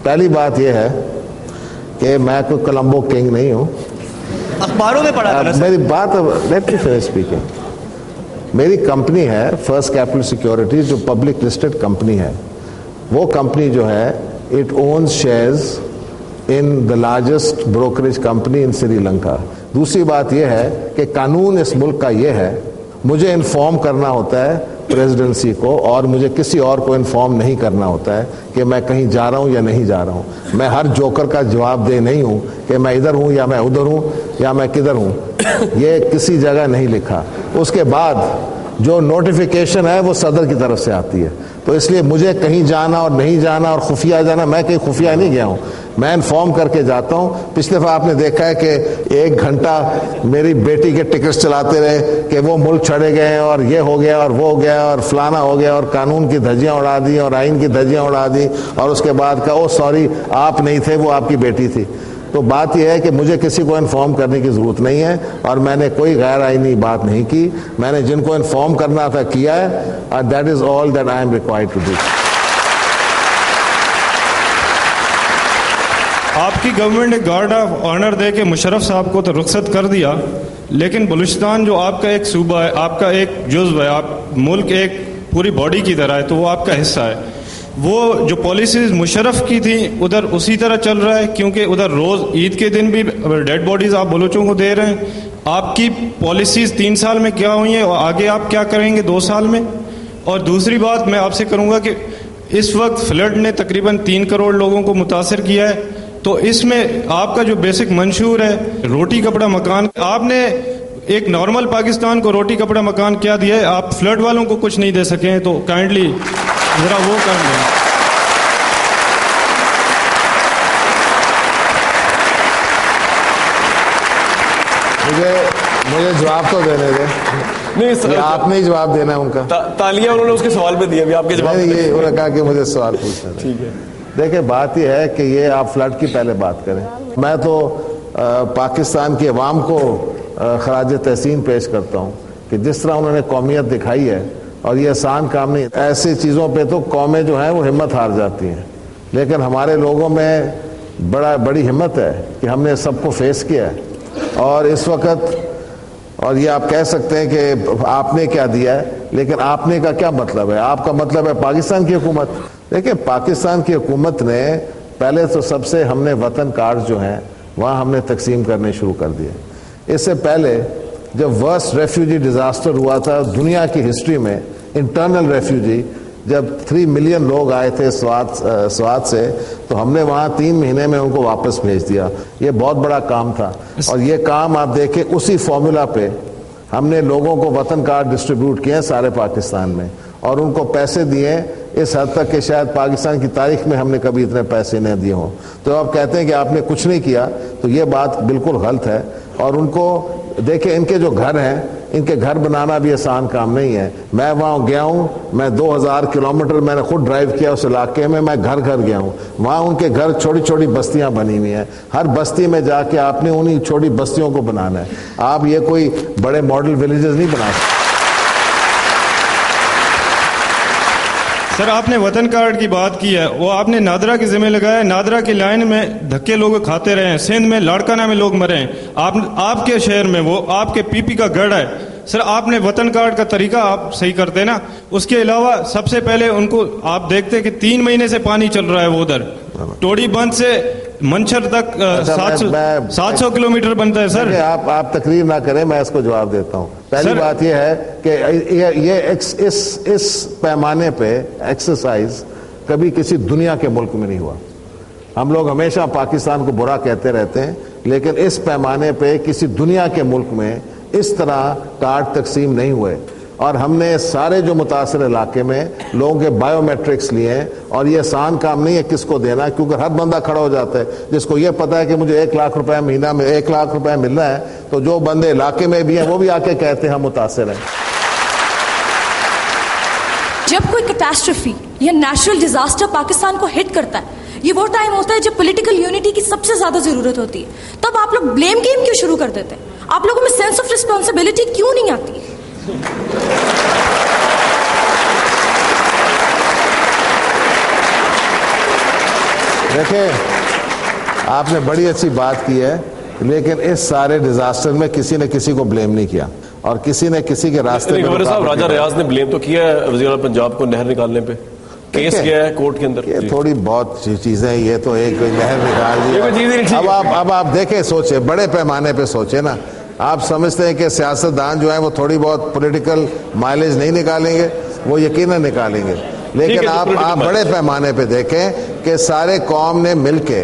پہلی بات یہ ہے کہ میں کوئی کولمبو کنگ نہیں ہوں. اخباروں میں پڑھا تھا. میری بات لیٹ می فنش اسپیکنگ. میری کمپنی ہے فرسٹ کیپٹل سیکورٹیز جو پبلک لسٹڈ کمپنی ہے. وہ کمپنی جو ہے it owns shares in the largest brokerage company in Sri Lanka. دوسری بات یہ ہے کہ قانون اس ملک کا یہ ہے مجھے انفارم کرنا ہوتا ہے پریزیڈنسی کو, اور مجھے کسی اور کو انفارم نہیں کرنا ہوتا ہے کہ میں کہیں جا رہا ہوں یا نہیں جا رہا ہوں. میں ہر جوکر کا جواب دہ نہیں ہوں کہ میں ادھر ہوں یا میں ادھر ہوں یا میں کدھر ہوں. یہ کسی جگہ نہیں لکھا. اس کے بعد جو نوٹیفیکیشن ہے وہ صدر کی طرف سے آتی ہے. تو اس لیے مجھے کہیں جانا اور نہیں جانا اور خفیہ جانا, میں کہیں خفیہ نہیں گیا ہوں, میں انفارم کر کے جاتا ہوں. پچھلے دفعہ آپ نے دیکھا ہے کہ 1 گھنٹہ میری بیٹی کے ٹکٹس چلاتے رہے کہ وہ ملک چھڑے گئے اور یہ ہو گیا اور وہ ہو گیا اور فلانا ہو گیا اور قانون کی دھجیاں اڑا دی اور آئین کی دھجیاں اڑا دی, اور اس کے بعد کہا او سوری آپ نہیں تھے وہ آپ کی بیٹی تھی. تو بات یہ ہے کہ مجھے کسی کو انفارم کرنے کی ضرورت نہیں ہے, اور میں نے کوئی غیر آئینی بات نہیں کی. میں نے جن کو انفارم کرنا تھا کیا ہے, اور that is all that I am required to do. آپ کی گورنمنٹ نے گارڈ آف آنر دے کے مشرف صاحب کو تو رخصت کر دیا, لیکن بلوچستان جو آپ کا ایک صوبہ ہے, آپ کا ایک جزو ہے, آپ ملک ایک پوری باڈی کی طرح ہے, تو وہ آپ کا حصہ ہے. وہ جو پالیسیز مشرف کی تھیں ادھر اسی طرح چل رہا ہے, کیونکہ ادھر روز عید کے دن بھی ڈیڈ باڈیز آپ بلوچوں کو دے رہے ہیں. آپ کی پالیسیز 3 سال میں کیا ہوئی ہیں اور آگے آپ کیا کریں گے 2 سال میں؟ اور دوسری بات میں آپ سے کروں گا کہ اس وقت فلڈ نے تقریباً 3 کروڑ لوگوں کو متاثر کیا ہے, تو اس میں آپ کا جو بیسک منشور ہے روٹی کپڑا مکان, آپ نے ایک نارمل پاکستان کو روٹی کپڑا مکان کیا دیا ہے, آپ فلڈ والوں کو کچھ نہیں دے سکے ہیں, تو کائنڈلی ذرا وہ کر لیں. مجھے جواب تو دینے دیں. نہیں سر, آپ نے ہی جواب دینا ہے ان کا. تالیہ انہوں نے اس کے سوال پہ دیا, ابھی آپ کے جواب یہ انہوں نے کہا کہ مجھے سوال پوچھنا ہے. ٹھیک ہے. دیکھیں بات یہ ہے کہ یہ آپ فلڈ کی پہلے بات کریں. میں تو پاکستان کی عوام کو خراج تحسین پیش کرتا ہوں کہ جس طرح انہوں نے قومیت دکھائی ہے, اور یہ آسان کام نہیں. ایسی چیزوں پہ تو قومیں جو ہیں وہ ہمت ہار جاتی ہیں, لیکن ہمارے لوگوں میں بڑی ہمت ہے کہ ہم نے سب کو فیس کیا ہے. اور اس وقت, اور یہ آپ کہہ سکتے ہیں کہ آپ نے کیا دیا ہے, لیکن آپ نے کا کیا مطلب ہے؟ آپ کا مطلب ہے پاکستان کی حکومت. دیکھیں پاکستان کی حکومت نے پہلے تو سب سے ہم نے وطن کارڈ جو ہیں وہاں ہم نے تقسیم کرنے شروع کر دیے. اس سے پہلے جب ورسٹ ریفیوجی ڈیزاسٹر ہوا تھا دنیا کی ہسٹری میں, انٹرنل ریفیوجی, جب 3 ملین لوگ آئے تھے سوات سے, تو ہم نے وہاں 3 مہینے میں ان کو واپس بھیج دیا. یہ بہت بڑا کام تھا, اور یہ کام آپ دیکھیں اسی فارمولا پہ ہم نے لوگوں کو وطن کارڈ ڈسٹریبیوٹ کیے ہیں سارے پاکستان میں, اور ان کو پیسے دیے اس حد تک کہ شاید پاکستان کی تاریخ میں ہم نے کبھی اتنے پیسے نہیں دیے ہوں. تو آپ کہتے ہیں کہ آپ نے کچھ نہیں کیا, تو یہ بات بالکل غلط ہے. اور ان کو دیکھیں, ان کے جو گھر ہیں, ان کے گھر بنانا بھی آسان کام نہیں ہے. میں وہاں گیا ہوں, میں 2000 کلومیٹر میں نے خود ڈرائیو کیا اس علاقے میں گھر گیا ہوں. وہاں ان کے گھر چھوٹی چھوٹی بستیاں بنی ہوئی ہیں. ہر بستی میں جا کے آپ نے انہی چھوٹی بستیوں کو بنانا ہے. آپ یہ کوئی بڑے ماڈل ولیجز نہیں بنا سکتے. سر آپ نے وطن کارڈ کی بات کی ہے, وہ آپ نے نادرا کے ذمہ لگایا ہے. نادرا کی لائن میں دھکے لوگ کھاتے رہے ہیں, سندھ میں لاڑکانہ میں لوگ مرے ہیں, آپ کے شہر میں وہ آپ کے پی پی کا گڑھ ہے. سر آپ نے وطن کارڈ کا طریقہ آپ صحیح کرتے نا. اس کے علاوہ سب سے پہلے ان کو آپ دیکھتے کہ 3 مہینے سے پانی چل رہا ہے وہ ادھر ٹوڑی بند سے منچر تک 700 کلومیٹر بنتا ہے. سر آپ تقریر نہ کریں, میں اس کو جواب دیتا ہوں. پہلی بات یہ ہے کہ یہ اس پیمانے پہ ایکسرسائز کبھی کسی دنیا کے ملک میں نہیں ہوا. ہم لوگ ہمیشہ پاکستان کو برا کہتے رہتے ہیں, لیکن اس پیمانے پہ کسی دنیا کے ملک میں اس طرح کارڈ تقسیم نہیں ہوئے. اور ہم نے سارے جو متاثر علاقے میں لوگوں کے بایو میٹرکس لیے ہیں, اور یہ آسان کام نہیں ہے کس کو دینا, کیونکہ ہر بندہ کھڑا ہو جاتا ہے جس کو یہ پتا ہے کہ مجھے 1 لاکھ روپے مہینہ میں 1 لاکھ روپے مل رہا ہے, تو جو بندے علاقے میں بھی ہیں وہ بھی آ کے کہتے ہیں ہم متاثر ہیں. جب کوئی کیٹاسٹرفی یا نیچرل ڈیزاسٹر پاکستان کو ہٹ کرتا ہے, یہ وہ ٹائم ہوتا ہے جب پولیٹیکل یونٹی کی سب سے زیادہ ضرورت ہوتی ہے. تب آپ لوگ بلیم گیم کیوں شروع کر دیتے ہیں؟ آپ لوگوں میں سینس آف ریسپانسبلٹی کیوں نہیں آتی ہے؟ دیکھیں آپ نے بڑی اچھی بات کی ہے، لیکن اس سارے ڈیزاسٹر میں کسی نے کسی کو بلیم نہیں کیا اور کسی نے کسی کے راستے گورنر صاحب راجہ ریاض نے بلیم تو کیا ہے وزیر اعلیٰ پنجاب کو نہر نکالنے پہ، کیس کیا ہے کورٹ کے اندر. یہ تھوڑی بہت چیزیں، یہ تو ایک نہر نکال دی. اب آپ دیکھیں، سوچیں بڑے پیمانے پہ سوچیں نا. آپ سمجھتے ہیں کہ سیاستدان جو ہیں وہ تھوڑی بہت پولیٹیکل مائلیج نہیں نکالیں گے؟ وہ یقیناً نکالیں گے، لیکن آپ بڑے پیمانے پہ دیکھیں کہ سارے قوم نے مل کے،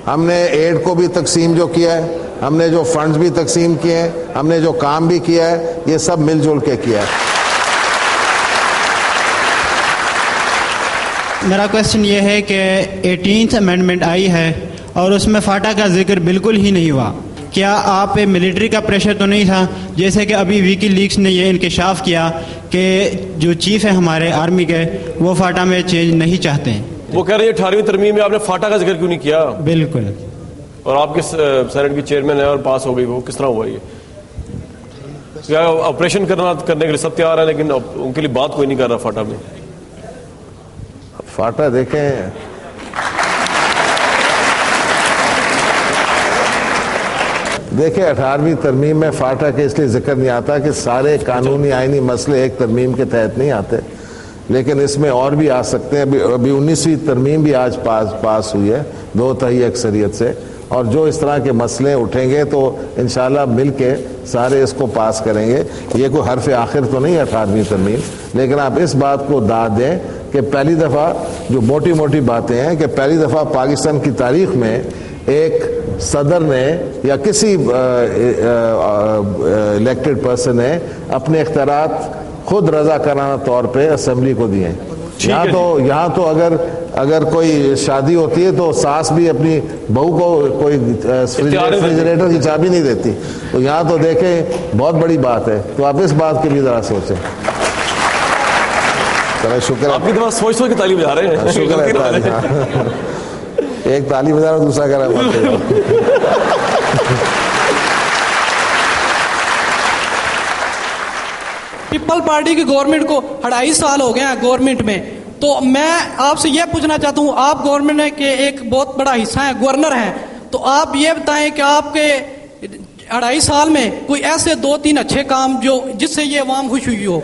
ہم نے ایڈ کو بھی تقسیم جو کیا ہے، ہم نے جو فنڈز بھی تقسیم کیے ہیں، ہم نے جو کام بھی کیا ہے، یہ سب مل جل کے کیا ہے. میرا کوشچن یہ ہے کہ 18th امینڈمنٹ آئی ہے اور اس میں فاٹا کا ذکر بالکل ہی نہیں ہوا. کیا آپ پہ ملٹری کا پریشر تو نہیں تھا؟ جیسے کہ ابھی ویکی لیکس نے یہ انکشاف کیا کہ جو چیف ہے ہمارے آرمی کے، وہ فاٹا میں چینج نہیں چاہتے ہیں. وہ کہہ رہے ہیں 18ویں ترمیم میں آپ نے فاٹا کا ذکر کیوں نہیں کیا؟ بالکل. اور آپ کے سینٹ کی چیئرمین ہے اور پاس ہو گئی، وہ کس طرح ہوا یہ؟ کیا آپریشن کرنے کے لیے سب تیار ہے لیکن ان کے لیے بات کوئی نہیں کر رہا فاٹا میں؟ فاٹا دیکھیں، دیکھیں 18ویں ترمیم میں فاٹا کے اس لیے ذکر نہیں آتا کہ سارے قانونی آئینی مسئلے ایک ترمیم کے تحت نہیں آتے، لیکن اس میں اور بھی آ سکتے ہیں. ابھی 19ویں ترمیم بھی آج پاس ہوئی ہے 2/3 اکثریت سے، اور جو اس طرح کے مسئلے اٹھیں گے تو انشاءاللہ مل کے سارے اس کو پاس کریں گے. یہ کوئی حرف آخر تو نہیں ہے 18ویں ترمیم، لیکن آپ اس بات کو داد دیں کہ پہلی دفعہ جو موٹی موٹی باتیں ہیں کہ پہلی دفعہ پاکستان کی تاریخ میں ایک صدر نے یا کسی الیکٹڈ پرسن نے اپنے اختیارات خود رضا کرانہ طور پہ اسمبلی کو دیے. یہاں تو اگر کوئی شادی ہوتی ہے تو ساس بھی اپنی بہو کو کوئی ریفریجریٹر کی چابی نہیں دیتی، تو یہاں تو دیکھیں بہت بڑی بات ہے. تو آپ اس بات کی بھی ذرا سوچیں. شکر آپ کی طرف سوچ کے تعلیم جا رہے ہیں. شکر ہے. ایک تعلیم بجا رہا دوسرا کر رہا ہے. پیپل پارٹی کی گورنمنٹ کو 2.5 سال ہو گئے ہیں گورنمنٹ میں، تو میں آپ سے یہ پوچھنا چاہتا ہوں، آپ گورنمنٹ کے ایک بہت بڑا حصہ ہے، گورنر ہیں، تو آپ یہ بتائیں کہ آپ کے 2.5 سال میں کوئی ایسے 2-3 اچھے کام جو جس سے یہ عوام خوش ہوئی ہو.